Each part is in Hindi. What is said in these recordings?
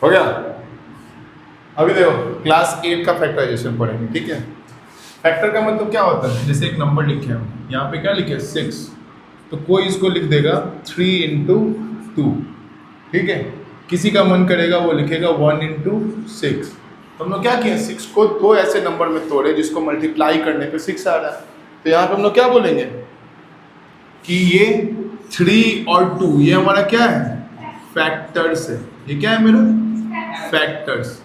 हो गया। अभी देखो क्लास 8 का फैक्टराइजेशन पढ़ेंगे, ठीक है। फैक्टर का मतलब क्या होता है, जैसे एक नंबर लिखे हम यहाँ पे क्या लिखे 6, तो कोई इसको लिख देगा 3 इंटू 2, ठीक है। किसी का मन करेगा वो लिखेगा 1 इंटू 6। तो हम लोग क्या किए, 6 को दो ऐसे नंबर में तोड़े जिसको मल्टीप्लाई करने पे 6 आ रहा है। तो यहाँ पे हम लोग क्या बोलेंगे कि ये 3 और 2 ये हमारा क्या है, फैक्टर्स है। ये क्या है मेरा, फैक्टर्स।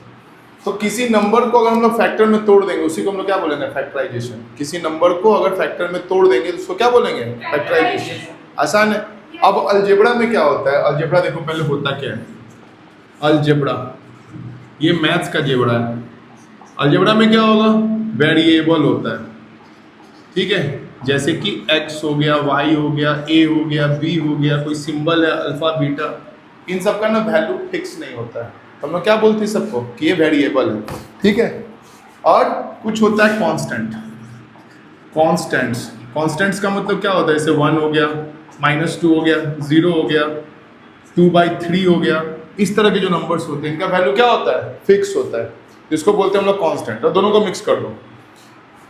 तो किसी नंबर को अगर हम लोग फैक्टर में तोड़ देंगे उसी को हम लोग क्या बोलेंगे, फैक्टराइजेशन। किसी नंबर को अगर फैक्टर में तोड़ देंगे तो उसको क्या बोलेंगे, फैक्टराइजेशन। आसान है। अब अलजेब्रा में क्या होता है, अलजेब्रा देखो पहले होता क्या है। अलजेब्रा ये मैथ्स का जेब्रा है। अलजेब्रा में क्या होगा, वेरिएबल होता है, ठीक है। जैसे कि x हो गया, y हो गया, a हो गया, b हो गया, कोई सिंबल है अल्फा बीटा, इन सब का ना वैल्यू फिक्स नहीं होता है। तो हम लोग क्या बोलते हैं सबको कि ये वेरिएबल है, ठीक है। और कुछ होता है कांस्टेंट। कांस्टेंट्स, कांस्टेंट्स का मतलब क्या होता है, जैसे 1 हो गया, -2 हो गया, 0 हो गया, 2/3 हो गया, इस तरह के जो नंबर्स होते हैं इनका वैल्यू क्या होता है, फिक्स होता है। जिसको बोलते हैं हम लोग कांस्टेंट। और दोनों को मिक्स कर दो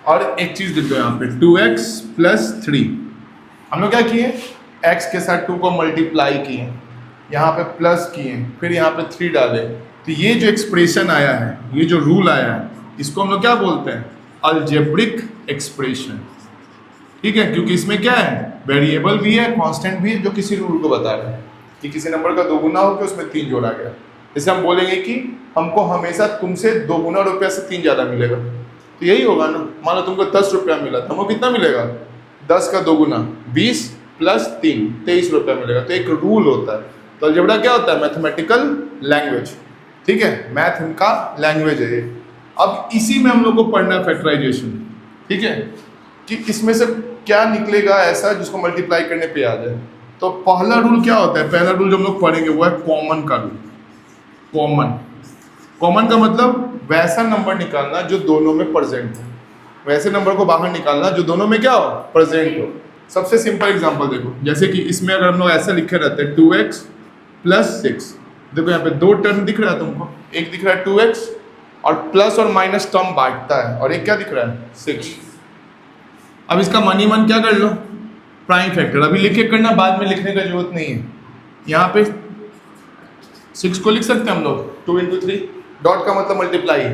और एक चीज लिख दो यहाँ पे 2x + 3। हम लोग क्या किए, x के साथ 2 को मल्टीप्लाई किए, यहाँ पे प्लस किए, फिर यहाँ पे 3 डाले। तो ये जो एक्सप्रेशन आया है, ये जो रूल आया है, इसको हम लोग क्या बोलते हैं, अलजेब्रिक एक्सप्रेशन, ठीक है। क्योंकि इसमें क्या है, वेरिएबल भी है, कांस्टेंट भी है, जो किसी रूल को बता रहे हैं कि किसी नंबर का 2 गुना हो के उसमें 3 जोड़ा गया। जैसे हम बोलेंगे कि हमको हमेशा तुमसे 2 गुना रुपया से 3 ज़्यादा मिलेगा, तो यही होगा ना। मान लो तुमको 10 रुपया मिला था, हमको कितना मिलेगा, 10 का 2 गुना 20 + 3 23 रुपया मिलेगा। तो एक रूल होता है। तो अलजेब्रा क्या होता है, मैथमेटिकल लैंग्वेज, ठीक है। मैथ इनका लैंग्वेज है ये। अब इसी में हम लोग को पढ़ना है फैक्टराइजेशन, ठीक है, कि इसमें से क्या निकलेगा ऐसा जिसको मल्टीप्लाई करने पे आ जाए। तो पहला रूल क्या होता है, पहला रूल जो हम लोग पढ़ेंगे वो है कॉमन का रूल। कॉमन, कॉमन का मतलब वैसा नंबर निकालना जो दोनों में प्रेजेंट हो, वैसे नंबर को बाहर निकालना जो दोनों में क्या हो, प्रेजेंट हो। सबसे सिंपल एग्जांपल देखो, जैसे कि इसमें अगर हम लोग ऐसा लिखे रहते हैं 2x + 6, देखो यहाँ पे 2 टर्म दिख रहा है तुमको, एक दिख रहा है 2x और प्लस और माइनस टर्म बांटता है, और एक क्या दिख रहा है 6। अब इसका मन ही मन क्या कर लो, प्राइम फैक्टर। अभी लिख के करना, बाद में लिखने का जरूरत नहीं है। यहाँ पे 6 को लिख सकते हैं हम लोग 2 × 3, डॉट का मतलब मल्टीप्लाई,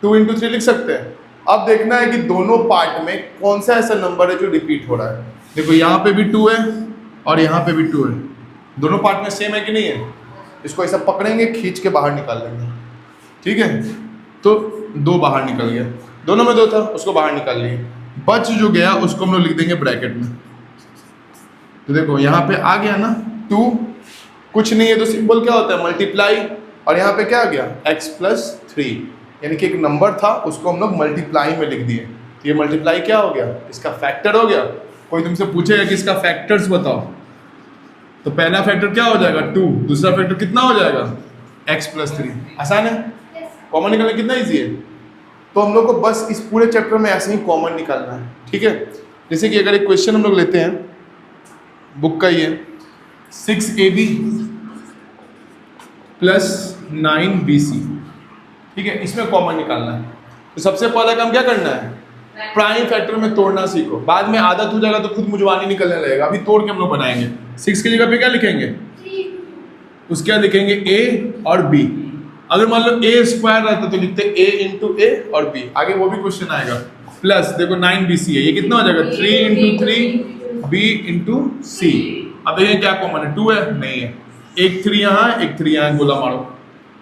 2 × 3 लिख सकते हैं। अब देखना है कि दोनों पार्ट में कौन सा ऐसा नंबर है जो रिपीट हो रहा है। देखो यहाँ पे भी 2 है और यहाँ पे भी 2 है, दोनों पार्ट में सेम है कि नहीं है। इसको ऐसा पकड़ेंगे, खींच के बाहर निकाल लेंगे, ठीक है। तो 2 बाहर निकल गया, दोनों में 2 था, उसको बाहर निकाल लिए। बच जो गया उसको हम लोग लिख देंगे ब्रैकेट में। तो देखो यहाँ पे आ गया ना 2, कुछ नहीं है तो सिंबल क्या होता है, मल्टीप्लाई। और यहाँ पे क्या आ गया, x + 3, यानी कि एक नंबर था उसको हम लोग मल्टीप्लाई में लिख दिए। तो ये मल्टीप्लाई क्या हो गया, इसका फैक्टर हो गया। कोई तुमसे पूछेगा कि इसका फैक्टर्स बताओ, तो पहला फैक्टर क्या हो जाएगा 2, दूसरा फैक्टर कितना हो जाएगा x + 3। आसान है, कॉमन निकालना कितना ईजी है। तो हम लोग को बस इस पूरे चैप्टर में ऐसे ही कॉमन निकालना है, ठीक है। जैसे कि अगर एक क्वेश्चन हम लोग लेते हैं, बुक का ही है, 6ab + 9bc, ठीक है। इसमें कॉमन निकालना है। तो सबसे पहला काम क्या करना है, प्राइम फैक्टर में तोड़ना सीखो। बाद में आदत हो जाएगा तो खुद मुझवानी निकलने लगेगा। अभी तोड़ के हम लोग बनाएंगे। 6 की जगह पे क्या लिखेंगे, उसके बाद लिखेंगे a और b। अगर मान लो a² रहता तो लिखते a × a और b, आगे वो भी क्वेश्चन आएगा। प्लस देखो 9bc है, ये कितना हो जाएगा 3 × 3 b × c। अब देखिए क्या कॉमन है, 2 है, नहीं है, एक 3 यहाँ, एक 3 यहाँ, गोला मारो।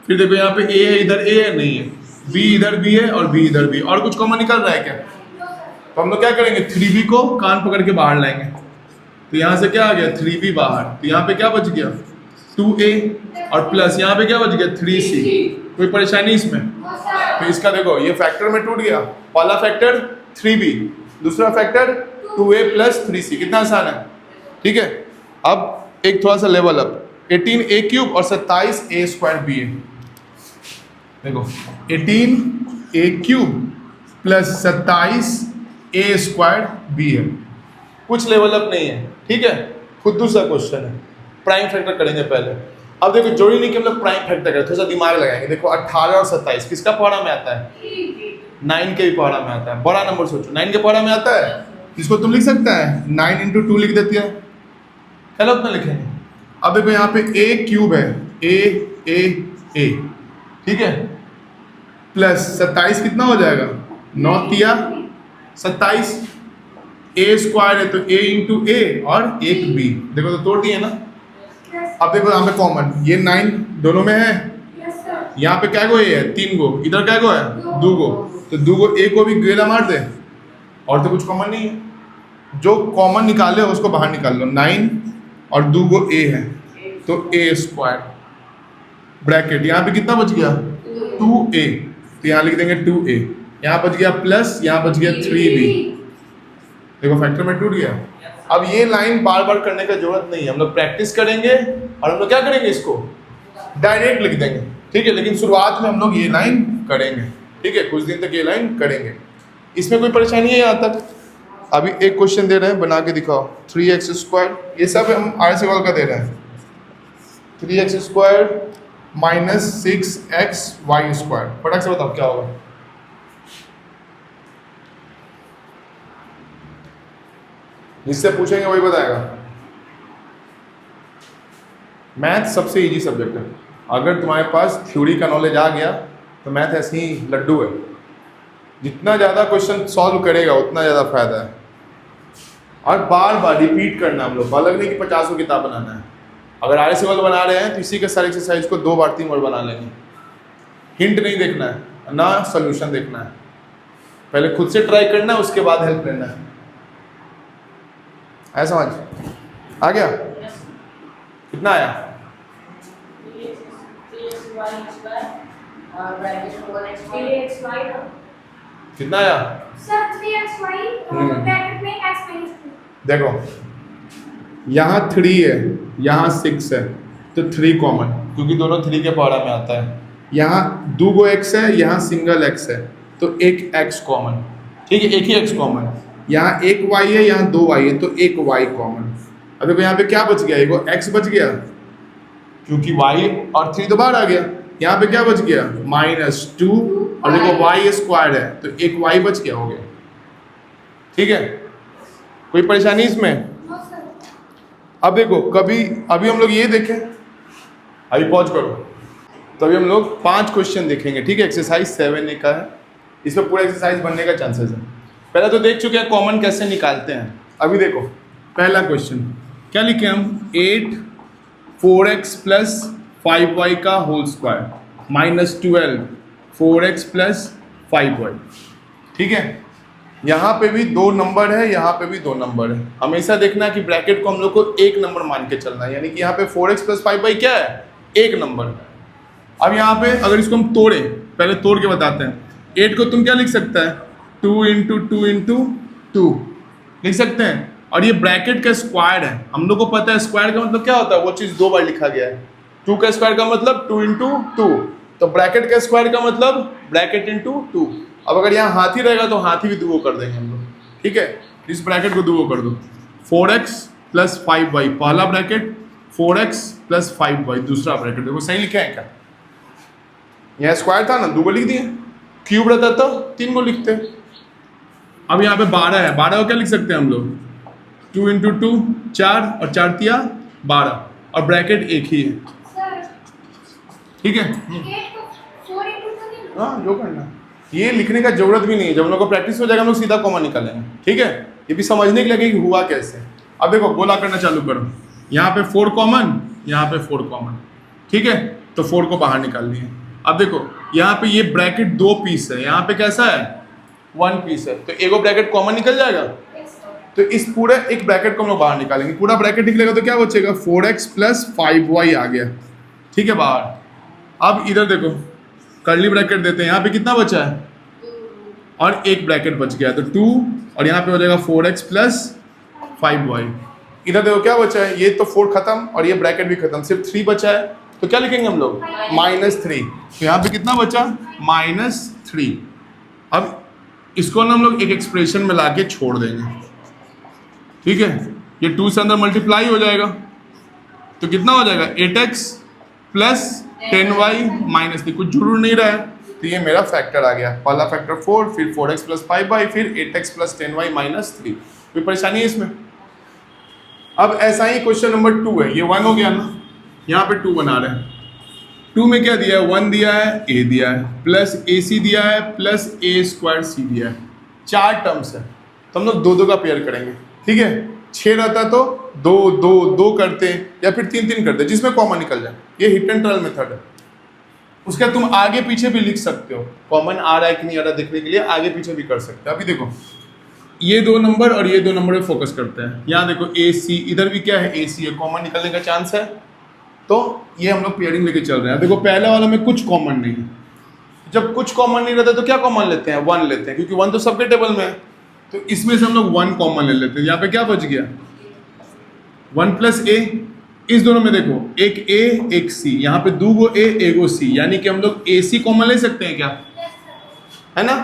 फिर देखो यहाँ पे a है, इधर a है, नहीं है, b इधर b है और b इधर b, और कुछ कॉमन निकल रहा है क्या। तो हम लोग क्या करेंगे, 3b को कान पकड़ के बाहर लाएंगे। तो यहाँ से क्या आ गया 3b बाहर, तो यहाँ पे क्या बच गया 2a, और प्लस यहाँ पे क्या बच गया 3c। कोई परेशानी इसमें। तो इसका देखो ये फैक्टर में टूट गया, पहला फैक्टर 3b, दूसरा फैक्टर 2a + 3c। कितना आसान है, ठीक है। अब एक थोड़ा सा लेवल अप, 18a³ और 27a² है। देखो 18a³ + 27a² है, कुछ लेवल अप नहीं है, ठीक है। खुद दूसरा क्वेश्चन है, प्राइम फैक्टर करेंगे पहले। अब देखो जरूरी नहीं कि हम लोग प्राइम फैक्टर करें, थोड़ा सा दिमाग लगाएंगे। देखो 18 और 27 किसका पहाड़ा में आता है? 9 के भी पहाड़ा में आता है। बड़ा नंबर सोचो, 9 के पहाड़ा में आता है। इसको तुम लिख सकता है 9 इंटू 2 लिख देती है, चलो उतना लिखेंगे। अब देखो यहाँ पे a क्यूब है, a ठीक है, प्लस 27 कितना हो जाएगा? 9 तिया 27, a स्क्वायर है तो a इंटू a और एक b, देखो तो तोड़ दिए ना। अब देखो यहाँ पे कॉमन, ये 9 दोनों में है, यहाँ पे क्या गो a है? 3 गो, इधर क्या गो है? 2 गो, तो 2 गो a को भी गेला मार दे, और तो कुछ कॉमन नहीं है। जो कॉमन निकाले उसको बाहर निकाल लो। 9 और 2 गो a है तो a स्क्वायर, ब्रैकेट यहाँ पे कितना बच गया? 2a, तो यहाँ लिख देंगे 2a, यहाँ बच गया प्लस, यहाँ बच गया 3b। देखो फैक्टर में टूट गया। अब ये लाइन बार बार करने का जरूरत नहीं है, हम लोग प्रैक्टिस करेंगे और हम लोग क्या करेंगे, इसको डायरेक्ट लिख देंगे, ठीक है। लेकिन शुरुआत में हम लोग ये लाइन करेंगे, ठीक है, कुछ दिन तक ये लाइन करेंगे। इसमें कोई परेशानी है यहाँ तक? अभी एक क्वेश्चन दे रहे हैं, बना के दिखाओ। 3x स्क्वायर, ये सब हम RCOL का दे रहे हैं। 3x square minus 6xy square, फटाक से बताओ क्या होगा? जिससे पूछेंगे वही बताएगा। मैथ सबसे इजी सब्जेक्ट है, अगर तुम्हारे पास थ्योरी का नॉलेज आ गया तो मैथ ऐसे ही लड्डू है, जितना ज़्यादा क्वेश्चन सॉल्व करेगा उतना ज़्यादा फायदा है। और बार बार रिपीट करना, हम लोग अलग नहीं कि 50 किताब बनाना है। अगर RCOL बना रहे हैं तो इसी के सारे एक्सरसाइज को 2 बार 3 बार बना लेंगे। हिंट नहीं देखना है ना, सोल्यूशन देखना है, पहले खुद से ट्राई करना है, उसके बाद हेल्प लेना है। आया समझ? आ गया? कितना आया? कितना आया? देखो यहाँ 3 है, यहाँ 6 है, तो 3 कॉमन, क्योंकि दोनों 3 के पहाड़ा में आता है। यहाँ 2 गो x है, यहाँ सिंगल x है, तो एक x कॉमन, ठीक है, एक ही x कॉमन। यहाँ एक y है, यहाँ 2 y है, तो एक y कॉमन। अब देखो यहाँ पे क्या बच गया? एक x बच गया, क्योंकि y और 3 तो बाहर आ गया। यहाँ पे क्या बच गया? -2, और देखो y स्क्वायर है तो एक y बच गया, हो गया, ठीक है। कोई परेशानी इसमें? अब देखो कभी अभी हम लोग ये देखें, अभी पॉज करो, तो अभी हम लोग 5 क्वेश्चन देखेंगे, ठीक है। एक्सरसाइज 7A का है, इसमें पूरा एक्सरसाइज बनने का चांसेस है। पहले तो देख चुके हैं कॉमन कैसे निकालते हैं। अभी देखो पहला क्वेश्चन क्या लिखे हम? 8 4x प्लस 5y का whole square minus 12 4x plus 5y, ठीक है। यहाँ पे भी 2 नंबर है, यहाँ पे भी 2 नंबर है। हमेशा देखना है कि ब्रैकेट को हम लोग को 1 नंबर मान के चलना है, यानी कि यहाँ पे 4x प्लस 5y क्या है? 1 नंबर। अब यहाँ पे अगर इसको हम तोड़े, पहले तोड़ के बताते हैं। 8 को तुम क्या लिख सकता है? 2 इंटू 2 इंटू 2 लिख सकते हैं, और ये ब्रैकेट का स्क्वायर है। हम लोग को पता है स्क्वायर का मतलब क्या होता है, वो चीज़ 2 बार लिखा गया है। 2 का स्क्वायर का मतलब 2 इंटू 2, तो ब्रैकेट का स्क्वायर का मतलब ब्रैकेट इंटू 2। अब अगर यहाँ हाथी रहेगा तो हाथी भी 2 कर देंगे हम लोग, ठीक है। इस ब्रैकेट को 2 कर दो। 4x प्लस 5y पहला ब्रैकेट, 4x प्लस 5y दूसरा ब्रैकेट। देखो सही लिखे हैं क्या? यहाँ स्क्वायर था ना, 2 लिख दिए, क्यूब रहता तो 3 को लिखते। अब यहाँ पे 12 है, 12 को क्या लिख सकते हैं हम लोग? 2 इंटू 2 4, और 4 तिया 12, और ब्रैकेट एक ही है, ठीक है। हाँ जो करना, ये लिखने का जरूरत भी नहीं है। जब हम लोग को प्रैक्टिस हो जाएगा हम लोग सीधा कॉमन निकालेंगे, ठीक है। ये भी समझने के लगे कि हुआ कैसे। अब देखो गोला करना चालू करो। यहाँ पे 4 कॉमन, यहाँ पे 4 कॉमन, ठीक है, तो 4 को बाहर निकाल लिए। अब देखो यहाँ पे ये ब्रैकेट 2 पीस है, यहाँ पे कैसा है? 1 पीस है, तो एगो ब्रैकेट कॉमन निकल जाएगा। तो इस पूरे एक ब्रैकेट को हम लोग बाहर निकालेंगे। पूरा ब्रैकेट निकलेगा तो क्या बचेगा? 4x प्लस 5y आ गया, ठीक है, बाहर। अब इधर देखो कर्ली ब्रैकेट देते हैं, यहाँ पे कितना बचा है? और एक ब्रैकेट बच गया, तो 2, और यहाँ पे हो जाएगा 4x प्लस 5y। इधर देखो क्या बचा है? ये तो 4 खत्म और ये ब्रैकेट भी खत्म, सिर्फ 3 बचा है, तो क्या लिखेंगे हम लोग? -3। तो यहाँ पे कितना बचा? -3। अब इसको ना हम लोग एक एक्सप्रेशन में ला के छोड़ देंगे, ठीक है। ये 2 से अंदर मल्टीप्लाई हो जाएगा, तो कितना हो जाएगा? 8x प्लस 10y माइनस 3, कुछ जुड़ नहीं रहा है, तो ये मेरा फैक्टर आ गया। पहला फैक्टर 4, फिर 4x प्लस 5y, फिर 8x प्लस 10y माइनस 3। कोई परेशानी है इसमें? अब ऐसा ही क्वेश्चन नंबर 2 है, ये 1 हो गया ना, यहाँ पे 2 बना रहे हैं। 2 में क्या दिया है? 1 दिया है, a दिया है, प्लस ac दिया है, प्लस a स्क्वायर c दिया है। 4 टर्म्स है, तो हम लोग 2 2 का पेयर करेंगे, ठीक है। 6 रहता तो 2 2 2 करते या फिर 3 3 करते, जिसमें कॉमन निकल जाए। ये हिट एंड ट्रायल मेथड है। उसका तुम आगे पीछे भी लिख सकते हो, कॉमन आ रहा है कि नहीं आ रहा देखने के लिए आगे पीछे भी कर सकते हो। अभी देखो ये 2 नंबर और ये 2 नंबर पे फोकस करते हैं। यहाँ देखो AC, इधर भी क्या है? AC है, कॉमन निकलने का चांस है, तो ये हम लोग पेयरिंग लेके चल रहे हैं। देखो पहले वाला में कुछ कॉमन नहीं है, जब कुछ कॉमन नहीं रहता तो क्या कॉमन लेते हैं? 1 लेते हैं, क्योंकि 1 तो सबके टेबल में है, तो इसमें से हम लोग 1 कॉमन ले लेते हैं। यहाँ पे क्या बच गया? 1 प्लस a। इस दोनों में देखो एक a एक c, यहाँ पे 2 गो a 1 गो c, यानी कि हम लोग AC कॉमन ले सकते हैं क्या? है ना।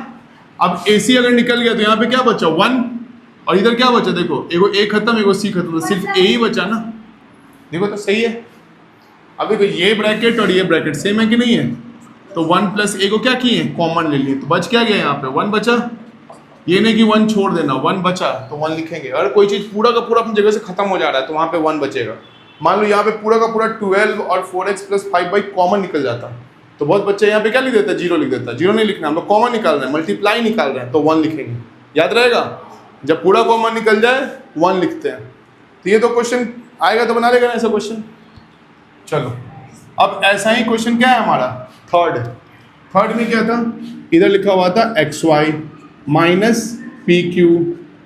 अब AC अगर निकल गया तो यहाँ पे क्या बचा? 1, और इधर क्या बचा? देखो एगो a खत्म, एगो c खत्म, तो सिर्फ a ही बचा ना। देखो तो सही है। अब देखो ये ब्रैकेट और ये ब्रैकेट सेम है कि नहीं है, तो 1 प्लस a को क्या किए? कॉमन ले लिए, तो बच क्या गया? यहाँ पे 1 बचा। ये नहीं कि 1 छोड़ देना, 1 बचा तो 1 लिखेंगे। अगर कोई चीज़ पूरा का पूरा अपनी जगह से खत्म हो जा रहा है तो वहाँ पे 1 बचेगा। मान लो यहाँ पे पूरा का पूरा 12 और 4x प्लस 5y कॉमन निकल जाता, तो बहुत बच्चे यहाँ पे क्या लिख देता है? 0 लिख देता है। 0 नहीं लिखना, हम लोग कॉमन निकाल रहे हैं, मल्टीप्लाई निकाल रहे हैं, तो 1 लिखेंगे। याद रहेगा, जब पूरा कॉमन निकल जाए 1 लिखते हैं। तो ये तो क्वेश्चन आएगा तो बना लेगा ना ऐसा क्वेश्चन। चलो अब ऐसा ही क्वेश्चन क्या है हमारा? थर्ड में क्या था? इधर लिखा हुआ था xy minus P Q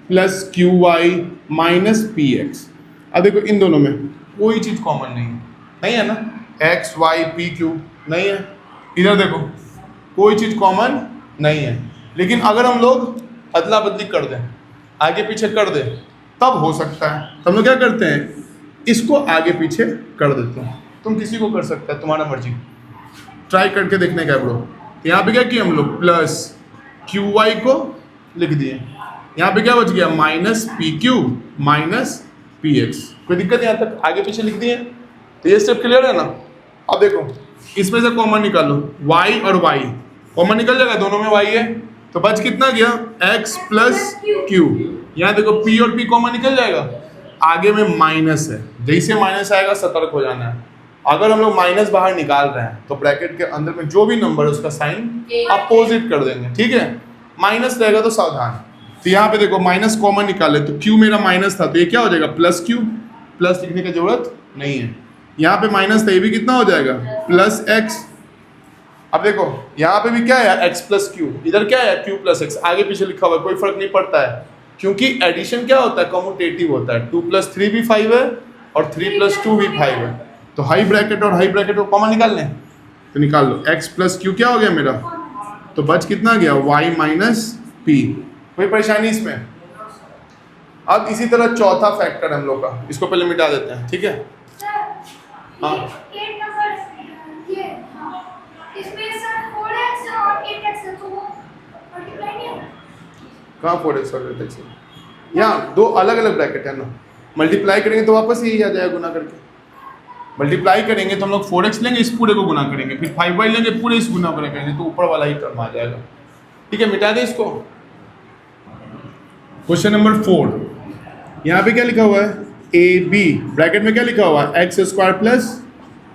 plus Q Y minus P X. अब देखो इन दोनों में कोई चीज़ कॉमन नहीं है ना, एक्स वाई पी क्यू नहीं है। इधर देखो कोई चीज़ कॉमन नहीं है, लेकिन अगर हम लोग अदला बदली कर दें, आगे पीछे कर दें, तब हो सकता है। तो हम लोग क्या करते हैं? इसको आगे पीछे कर देते हैं। तुम किसी को कर सकते हैं, तुम्हारा मर्जी, ट्राई करके देखने का ब्रो। यहाँ पे क्या किया हम लोग? प्लस क्यू वाई को लिख दिए, यहाँ पे क्या बच गया? Minus P Q minus P x. कोई दिक्कत यहाँ तक? आगे पीछे लिख दिए, तो ये स्टेप क्लियर है ना। अब देखो इसमें से कॉमन निकालो, y और y कॉमन निकल जाएगा, दोनों में y है, तो बच कितना गया? x plus Q. यहाँ देखो p और p कॉमन निकल जाएगा, आगे में माइनस है, जैसे माइनस आएगा सतर्क हो जाना है। अगर हम लोग माइनस बाहर निकाल रहे हैं तो ब्रैकेट के अंदर में जो भी नंबर है उसका साइन अपोजिट कर देंगे, ठीक है। माइनस रहेगा तो सावधान। तो यहाँ पे देखो माइनस कॉमन निकाले, तो q मेरा माइनस था, तो ये क्या हो जाएगा? Plus q। प्लस लिखने की जरूरत नहीं है, यहाँ पे माइनस था, ये भी कितना हो जाएगा? Plus x। अब देखो यहाँ पे भी क्या है? x प्लस क्यू, इधर क्या है? q plus x। आगे पीछे लिखा हुआ है, कोई फर्क नहीं पड़ता है, क्योंकि एडिशन क्या होता है? कम्यूटेटिव होता है। 2 प्लस 3 भी 5 है और 3 प्लस 2 भी 5 है, तो हाई ब्रैकेट और हाई ब्रैकेट को कॉमन निकाल लें, तो निकाल लो। x प्लस क्यू क्या हो गया मेरा? तो बच कितना गया? y minus P. कोई परेशानी इसमें? अब इसी तरह चौथा फैक्टर हम लोग का, इसको पहले मिटा देते हैं, ठीक है। हाँ कहाँ 4x और 8x? यहाँ 2 अलग अलग ब्रैकेट है ना, मल्टीप्लाई करेंगे तो वापस यही आ जाएगा गुना करके। मल्टीप्लाई करेंगे तो हम लोग 4x लेंगे, इस पूरे को गुना करेंगे, फिर 5y लेंगे, पूरे इस गुना करेंगे, तो ऊपर वाला ही टर्म आ जाएगा, ठीक है। मिटा दे इसको। क्वेश्चन नंबर 4, यहाँ पे क्या लिखा हुआ है? ए बी, ब्रैकेट में क्या लिखा हुआ है? X square plus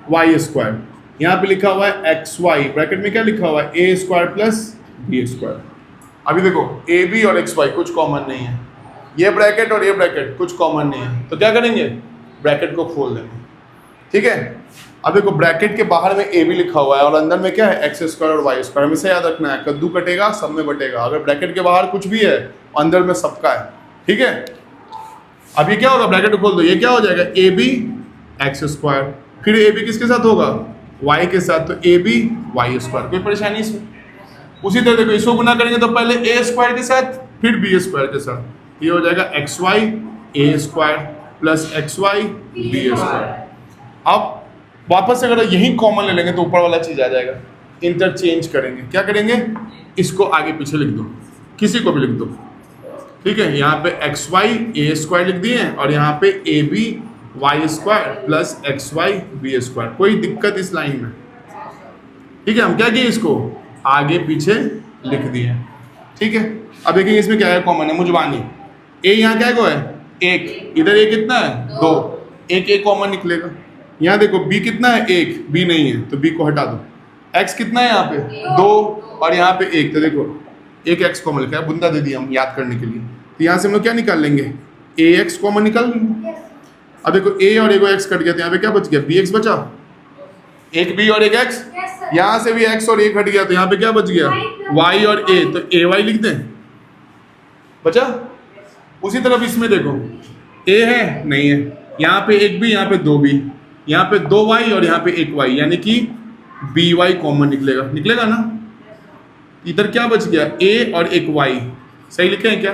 y square. यहाँ पे लिखा हुआ है एक्स वाई, ब्रैकेट में क्या लिखा हुआ है? A square plus b square. अभी देखो ए बी और एक्स वाई कुछ कॉमन नहीं है, ये ब्रैकेट और ये ब्रैकेट कुछ कॉमन नहीं है, तो क्या करेंगे? ब्रैकेट को खोल देंगे, ठीक है। अब देखो ब्रैकेट के बाहर में ए बी लिखा हुआ है और अंदर में क्या है? एक्स स्क्वायर और वाई स्क्वायर। हमेशा याद रखना है, कद्दू कटेगा सब में बटेगा। अगर ब्रैकेट के बाहर कुछ भी है, अंदर में सबका है, ठीक है। अब ये क्या होगा? ब्रैकेट को खोल दो, ये क्या हो जाएगा? ए बी एक्स स्क्वायर, फिर ए बी किसके साथ होगा? वाई के साथ, तो ए बी वाई स्क्वायर। कोई परेशानी इसमें? उसी तरह देखो इसको गुना करेंगे तो पहले ए स्क्वायर के साथ, फिर बी स्क्वायर के साथ, ये हो जाएगा एक्स वाई ए square plus x Y B square. अब वापस से अगर यही कॉमन ले लेंगे तो ऊपर वाला चीज आ जाएगा, इंटरचेंज करेंगे। क्या करेंगे? इसको आगे पीछे लिख दो, किसी को भी लिख दो, ठीक है। यहाँ पे एक्स वाई ए स्क्वायर लिख दिए और यहाँ पे a b y square plus x Y B square. कोई दिक्कत इस लाइन में? ठीक है, हम क्या किए, इसको आगे पीछे लिख दिए। ठीक है, अब देखिए इसमें क्या है, कॉमन है, मुजबानी। ए यहाँ क्या है, एक, इधर ए कितना है, दो, एक ए कॉमन निकलेगा। यहाँ देखो बी कितना है, एक, बी नहीं है तो बी को हटा दो। एक्स कितना है यहाँ पे, दो, और यहाँ पे एक, तो देखो एक एक्स कॉमन लिखा है, बुंदा दे दिया हम याद करने के लिए। तो यहाँ से हम लोग क्या निकाल लेंगे, ए एक्स कॉमन निकाल लेंगे। अब देखो ए और एक एक्स कट गया, तो यहाँ पे क्या बच गया, बी एक्स बचा, एक बी और एक एक्स। यहाँ से भी एक्स और ए हट गया, तो यहाँ पे क्या बच गया, वाई और ए, तो ए वाई लिख दें, बचा। उसी तरफ इसमें देखो ए है, नहीं है, यहाँ पे एक बी, यहाँ पे दो बी, यहाँ पे दो वाई और यहाँ पे एक वाई, यानी कि बी वाई कॉमन निकलेगा, निकलेगा ना। इधर क्या बच गया, ए और एक वाई, सही लिखे हैं क्या,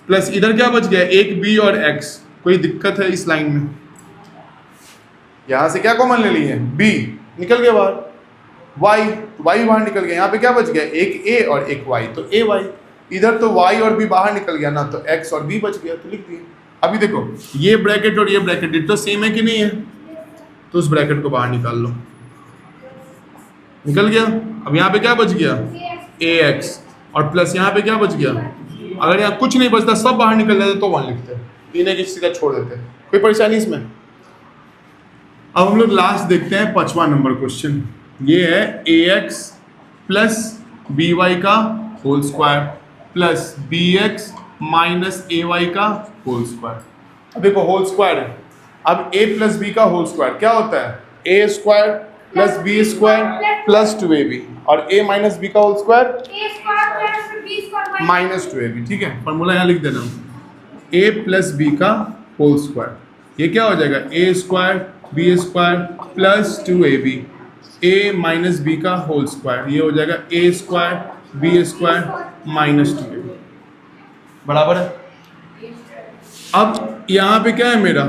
प्लस इधर क्या बच गया, एक बी और एक्स। कोई दिक्कत है इस लाइन में? यहां से क्या कॉमन ले लिए, बी निकल गया बाहर, वाई, वाई बाहर निकल गया, यहाँ पे क्या बच गया, एक ए और एक वाई, तो ए वाई। इधर तो वाई और बी बाहर निकल गया ना, तो एक्स और बी बच गया, तो लिख दिए। अभी देखो ये ब्रैकेट और ये ब्रैकेट ये तो सेम है कि नहीं है, तो उस ब्रैकेट को बाहर निकाल लो, निकल गया। अब यहाँ पे क्या बच गया, ए एक्स, और प्लस यहाँ पे क्या बच गया, अगर यहाँ कुछ नहीं बचता, सब बाहर निकल जाते तो 1 लिखते हैं, इन्हें की सीधा छोड़ देते हैं, कोई परेशानी इसमें। अब हम लोग लास्ट देखते हैं 5वां नंबर क्वेश्चन। ये है a x plus b y का whole square plus b x minus a y का होल स्क्वायर। अब देखो होल स्क्वायर है, अब ए प्लस बी का होल स्क्वायर क्या होता है, a square plus b square plus 2ab, और a माइनस बी का होल स्क्वायर माइनस 2ab। ठीक है, फॉर्मूला यहाँ लिख देना, a प्लस बी का होल स्क्वायर, ये क्या हो जाएगा, a square b square plus 2ab, a minus b का होल स्क्वायर, ये हो जाएगा a square b square minus 2ab, बराबर है। अब यहाँ पे क्या है मेरा,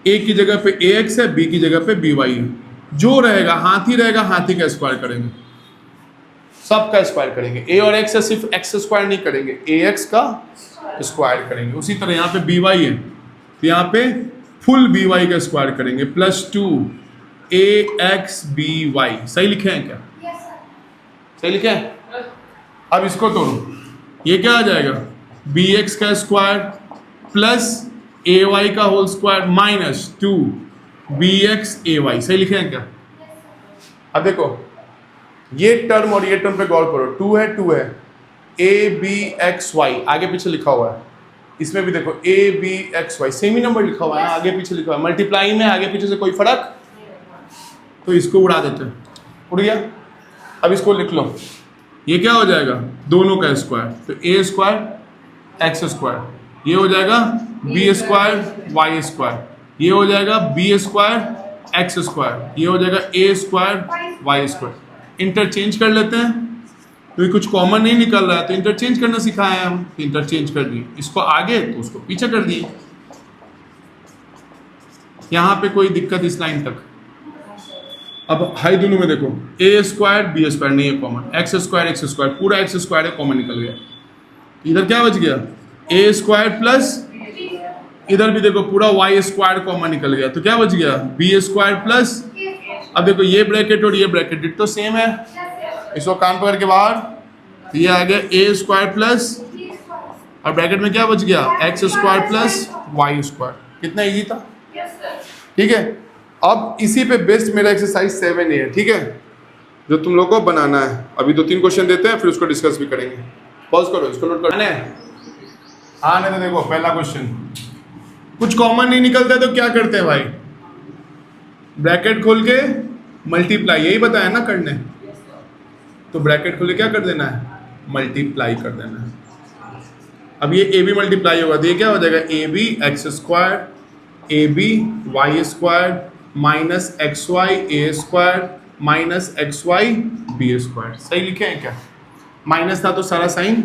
a की जगह पे ax है, b की जगह पे by है, जो रहेगा हाथी रहेगा, हाथी का स्क्वायर करेंगे, सब का स्क्वायर करेंगे, a और x से सिर्फ x स्क्वायर नहीं करेंगे, ax का स्क्वायर करेंगे। उसी तरह यहाँ पे by है, तो यहाँ पे फुल by का स्क्वायर करेंगे, प्लस 2 ax by। सही लिखे हैं क्या? सही लिखे हैं। अब इसको तोड़ो, ये क्या आ जाएगा, bx का स्क्वायर प्लस ay का whole square minus 2 bx ay। सही लिखे हैं क्या? अब देखो ये टर्म और ये टर्म पे गौर करो, 2 है a b x y आगे पीछे लिखा हुआ है, इसमें भी देखो a b x y same he number लिखा हुआ है, आगे पीछे लिखा हुआ है, मल्टीप्लाई में आगे पीछे से कोई फर्क, तो इसको उड़ा देते हैं, उड़ गया। अब इसको लिख लो, ये क्या हो जाएगा, दोनों का स्क्वायर, तो a स्क्वायर x स्क्वायर, ये हो जाएगा b स्क्वायर y स्क्वायर, ये हो जाएगा बी स्क्वायर एक्स स्क्वायर, ये हो जाएगा ए स्क्वायर वाई स्क्वायर। इंटरचेंज कर लेते हैं, तो कुछ कॉमन नहीं निकल रहा है, तो इंटरचेंज करना सिखाया है हम, इंटरचेंज कर दिए, इसको आगे तो उसको पीछे कर दिए। यहाँ पे कोई दिक्कत इस लाइन तक। अब हाई दोनों में देखो, ए स्क्वायर बी स्क्वायर नहीं है कॉमन, एक्स स्क्वायर पूरा एक्स स्क्वायर है, कॉमन निकल गया। इधर क्या बच गया, ए स्क्वायर प्लस, इधर भी देखो पूरा वाई स्क्वायर कॉमन निकल गया, तो क्या बच गया, बी स्क्वायर प्लस, अब देखो ये ब्रैकेट और ये ब्रैकेट तो सेम है, इसको कान पकड़ के बाहर, तो ये आ गया ए स्क्वायर प्लस, और ब्रैकेट में क्या बच गया, x square plus y square. कितना इजी था, ठीक है। अब इसी पे बेस्ड मेरा एक्सरसाइज 7 है, ठीक है, जो तुम लोग को बनाना है। अभी 2-3 क्वेश्चन देते हैं, फिर उसको डिस्कस भी करेंगे। पॉज करो, इसको नोट करना है। हाँ नहीं तो देखो पहला क्वेश्चन, कुछ कॉमन नहीं निकलता तो क्या करते हैं भाई, ब्रैकेट खोल के मल्टीप्लाई, यही बताया ना करने, तो ब्रैकेट खोल के क्या कर देना है, मल्टीप्लाई कर देना है। अब ये ए बी मल्टीप्लाई होगा, तो ये क्या हो जाएगा, a b x square a b y square minus x Y A square minus x Y B square. सही लिखे हैं क्या, माइनस था तो सारा साइन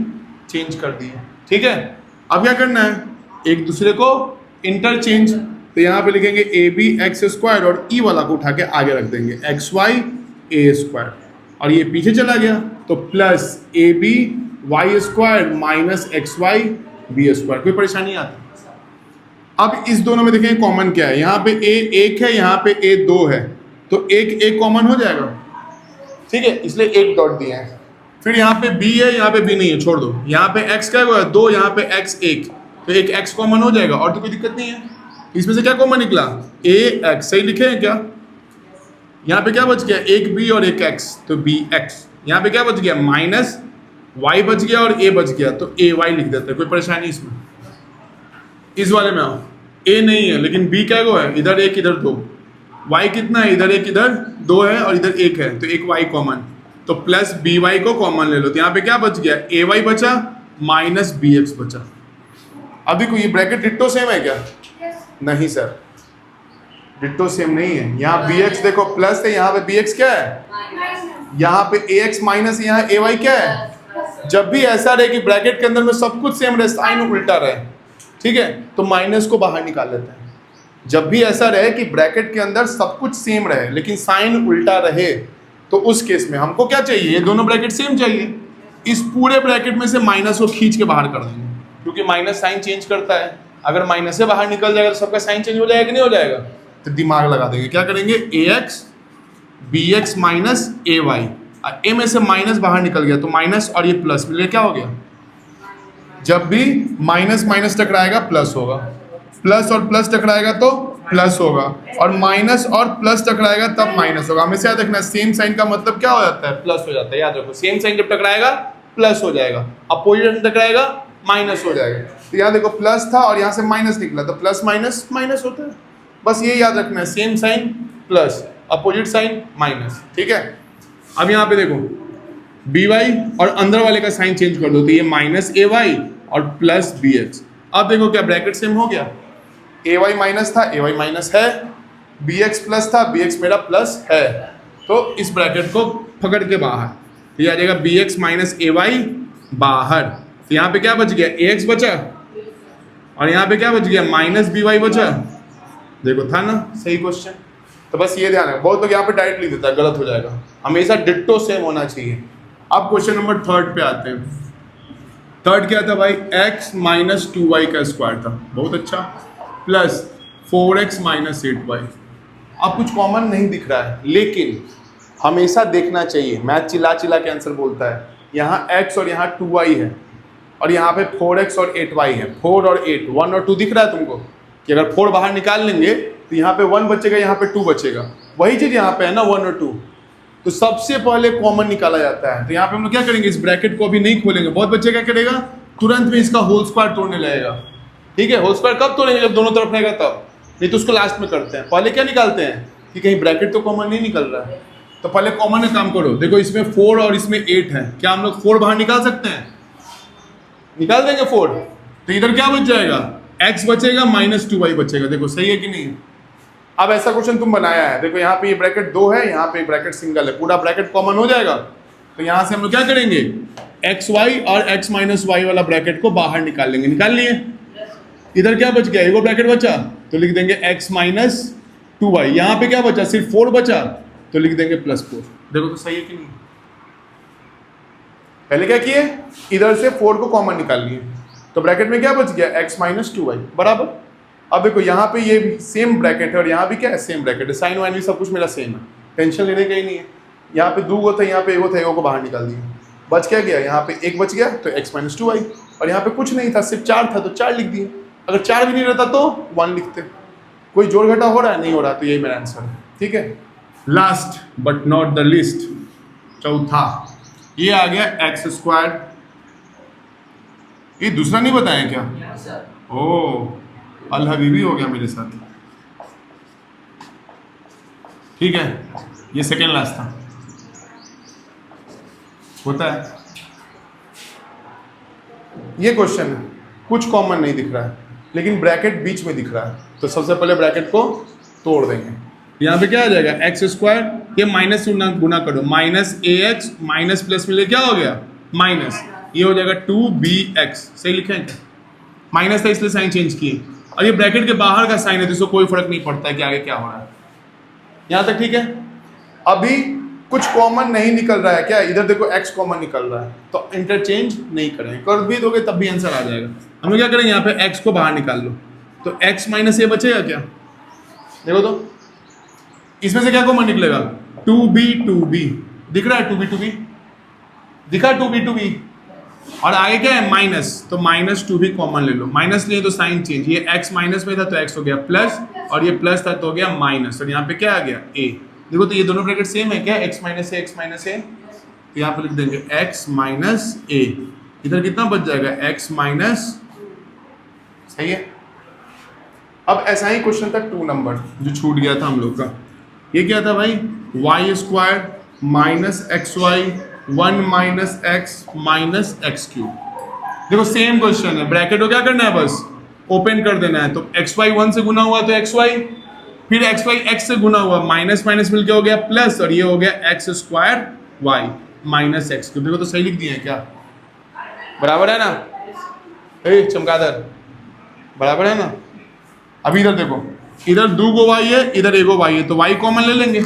चेंज कर दिए, ठीक है। अब क्या करना है, एक दूसरे को इंटरचेंज, तो यहाँ पे लिखेंगे ए बी एक्स स्क्वायर और ई वाला को उठा के आगे रख देंगे, एक्स वाई ए स्क्वायर, और ये पीछे चला गया तो plus a b y square minus x Y B square. कोई परेशानी आती, अब इस दोनों में देखें कॉमन क्या है, यहाँ पे a 1 है, यहाँ पे a 2 है, तो एक कॉमन हो जाएगा, ठीक है, इसलिए एक डॉट दिया है। फिर यहाँ पे b है, यहाँ पे b नहीं है, छोड़ दो। यहाँ पे x क्या हुआ 2, यहाँ पे x 1, तो एक x कॉमन हो जाएगा और तो कोई दिक्कत नहीं है। इसमें से क्या कॉमन निकला, ax, सही लिखे हैं क्या? यहाँ पे क्या बच गया, एक b और एक x, तो bx। यहाँ पे क्या बच गया, माइनस y बच गया और a बच गया, तो ay लिख देते हैं, कोई परेशानी इसमें? इस वाले में आओ, a नहीं है लेकिन b क्या है, इधर एक इधर दो, y कितना है, इधर एक इधर दो है और इधर एक है, तो एक y कॉमन, तो प्लस by को कॉमन ले लो, तो यहाँ पे क्या बच गया, ay बचा माइनस bx बचा। अब देखो ये ब्रैकेट डिट्टो सेम है क्या? नहीं सर, डिट्टो सेम नहीं है। यहाँ bx देखो प्लस है, यहाँ पे bx क्या है, यहाँ पे ax माइनस, यहाँ ay क्या है। जब भी ऐसा रहे कि ब्रैकेट के अंदर में सब कुछ सेम रहे, साइन उल्टा रहे, ठीक है, तो माइनस को बाहर निकाल लेते हैं। जब भी ऐसा रहे कि ब्रैकेट के अंदर सब कुछ सेम रहे लेकिन साइन उल्टा रहे, तो उस केस में हमको क्या चाहिए, ये दोनों ब्रैकेट सेम चाहिए। इस पूरे ब्रैकेट में से माइनस को खींच के बाहर कर देंगे, क्योंकि माइनस साइन चेंज करता है। अगर माइनस से बाहर निकल जाएगा तो सबका साइन चेंज हो जाएगा कि नहीं हो जाएगा? तो दिमाग लगा देंगे, क्या करेंगे, ax bx माइनस ay, ए में से माइनस बाहर निकल गया तो माइनस और ये प्लस मिल गया, क्या हो गया, जब भी माइनस माइनस टकराएगा प्लस होगा, प्लस और प्लस टकराएगा तो प्लस होगा, और माइनस और प्लस टकराएगा तब माइनस होगा। हमेशा याद रखना, सेम साइन का मतलब क्या हो जाता है, प्लस हो जाता है। याद रखो, सेम साइन जब टकराएगा प्लस हो जाएगा, अपोजिट टकराएगा माइनस हो जाएगा। तो यहाँ देखो प्लस था और यहाँ से माइनस निकला, तो प्लस माइनस माइनस होता है, बस ये याद रखना है, same sign plus, opposite sign minus, ठीक है। अब यहाँ पे देखो by और अंदर वाले का साइन चेंज कर दो, तो ये माइनस ay और प्लस bx। अब देखो क्या ब्रैकेट सेम हो गया, ay माइनस था, ay माइनस है, bx प्लस था, bx मेरा प्लस है, तो इस ब्रैकेट को पकड़ के बाहर, तो ये आ जाएगा bx माइनस ay बाहर। तो यहाँ पे क्या बच गया, ax बचा और यहाँ पे क्या बच गया, माइनस by बचा। देखो था ना सही क्वेश्चन। तो बस ये ध्यान है, बहुत लोग यहाँ पे डायरेक्ट लिख देता है, गलत हो जाएगा, हमेशा डिट्टो सेम होना चाहिए। अब क्वेश्चन नंबर 3 पे आते हैं। थर्ड क्या था भाई, x माइनस 2y का स्क्वायर था, बहुत अच्छा, प्लस 4x माइनस 8y। अब कुछ कॉमन नहीं दिख रहा है, लेकिन हमेशा देखना चाहिए, मैथ चिल्ला चिल्ला के आंसर बोलता है। यहाँ x और यहाँ 2y है और यहाँ पे 4x और 8y है, 4 और 8, 1 और 2 दिख रहा है तुमको, कि अगर 4 बाहर निकाल लेंगे तो यहाँ पे 1 बचेगा, यहाँ पे 2 बचेगा, वही चीज़ यहाँ पे है ना 1 और 2, तो सबसे पहले कॉमन निकाला जाता है। तो यहाँ पे हम लोग क्या करेंगे, इस ब्रैकेट को अभी नहीं खोलेंगे, बहुत बच्चे क्या करेगा, तुरंत में इसका होल स्क्वायर तोड़ने लगेगा, ठीक है। होल स्क्वायर कब तोड़ेंगे, जब दोनों तरफ रहेगा तब, नहीं तो उसको लास्ट में करते हैं। पहले क्या निकालते हैं कि कहीं ब्रैकेट तो कॉमन नहीं निकल रहा है, तो पहले कॉमन में काम करो। देखो इसमें 4 और इसमें 8 है, क्या हम लोग 4 बाहर निकाल सकते हैं, निकाल देंगे 4, तो इधर क्या बच जाएगा, x बचेगा माइनस 2y बचेगा। देखो सही है कि नहीं। अब ऐसा क्वेश्चन तुम बनाया है, देखो यहाँ पे ये ब्रैकेट 2 है, यहाँ पे ब्रैकेट सिंगल है, पूरा ब्रैकेट कॉमन हो जाएगा। तो यहाँ से हम लोग क्या करेंगे, xy और x माइनस y वाला ब्रैकेट को बाहर निकाल लेंगे, निकाल लिए। इधर क्या बच गया, एगो ब्रैकेट बचा, तो लिख देंगे x माइनस 2y। यहाँ पे क्या बचा, सिर्फ 4 बचा, तो लिख देंगे प्लस 4। देखो तो सही है कि नहीं। पहले क्या किए, इधर से 4 को कॉमन निकाल लिए, तो ब्रैकेट में क्या बच गया, x माइनस 2y बराबर। अब देखो यहाँ पे ये भी सेम ब्रैकेट है और यहाँ भी क्या है, सेम ब्रैकेट है, साइन वाइन भी सब कुछ मेरा सेम है, टेंशन लेने का ही नहीं है। यहाँ पे 2 था, यहाँ पे एगो था, एगो को बाहर निकाल दिया, बच क्या गया, यहाँ पे 1 बच गया, तो x माइनस 2y, और यहाँ पे कुछ नहीं था, सिर्फ 4 था, तो 4 लिख दिए। अगर 4 भी नहीं रहता तो 1 लिखते। कोई जोड़ घटा हो रहा है, नहीं हो रहा, तो यही मेरा आंसर है, ठीक है। Last but not the list, चौथा, ये आ गया एक्स स्क्वायर। ये दूसरा नहीं बताया क्या, ओ अल हबीबी हो गया मेरे साथ, ठीक है। ये सेकेंड लास्ट था, होता है ये क्वेश्चन है, कुछ कॉमन नहीं दिख रहा है लेकिन ब्रैकेट बीच में दिख रहा है, तो सबसे पहले ब्रैकेट को तोड़ देंगे। यहाँ पे क्या आ जाएगा, एक्स स्क्वायर, ये माइनस से गुना करो, माइनस ए एक्स माइनस प्लस मिले क्या हो गया, माइनस, ये हो जाएगा 2bx। सही लिखे हैं क्या, माइनस था इसलिए साइन चेंज किए, और ये ब्रैकेट के बाहर का साइन है तो इसको कोई फर्क नहीं पड़ता है कि आगे क्या हो रहा है। यहाँ तक ठीक है। अभी कुछ कॉमन नहीं निकल रहा है क्या, इधर देखो x कॉमन निकल रहा है, तो इंटरचेंज नहीं करेंगे, कर भी दोगे तब भी आंसर आ जाएगा। हम लोग क्या करेंगे, यहाँ पे x को बाहर निकाल लो, तो x माइनस ए बचेगा क्या? देखो तो इसमें से क्या कॉमन निकलेगा? 2b दिख रहा है, 2b दिखा 2b और आगे क्या है माइनस, तो माइनस 2b कॉमन ले लो, माइनस लिए तो साइन चेंज, ये x माइनस में था तो x हो गया प्लस और ये प्लस था तो हो गया माइनस और यहाँ पे क्या आ गया a। देखो तो ये दोनों ब्रैकेट सेम है क्या, x माइनस ए, तो यहाँ पे लिख देंगे x माइनस ए, इधर कितना बच जाएगा x माइनस, सही है। अब ऐसा ही क्वेश्चन था 2 नंबर जो छूट गया था हम लोग का, ये क्या था भाई, y square minus x y 1 minus x cube. देखो सेम क्वेश्चन है, ब्रैकेट को क्या करना है, बस ओपन कर देना है, तो एक्स वाई 1 से गुना हुआ तो एक्स वाई, फिर एक्स वाई एक्स से गुना हुआ, माइनस माइनस मिलके हो गया प्लस और ये हो गया x square y minus x cube. देखो तो सही लिख दिए हैं क्या, बराबर है ना, ए चमगादड़ बराबर है ना। अभी इधर देखो, इधर 2 गो वाई है, इधर 1 गो वाई है, तो वाई कॉमन ले लेंगे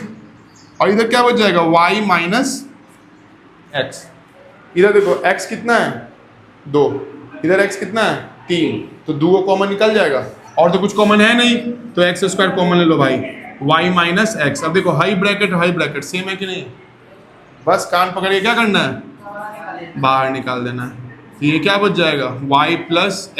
और इधर क्या बच जाएगा, वाई माइनस एक्स। इधर देखो x कितना है 2, इधर x कितना है 3, तो 2 को कॉमन निकल जाएगा और तो कुछ कॉमन है नहीं, तो एक्स स्क्वायर कॉमन ले लो भाई, y माइनस एक्स। अब देखो हाई ब्रैकेट सेम है कि नहीं, बस कान पकड़ के क्या करना है, बाहर निकाल देना है, तो ये क्या बच जाएगा y प्लस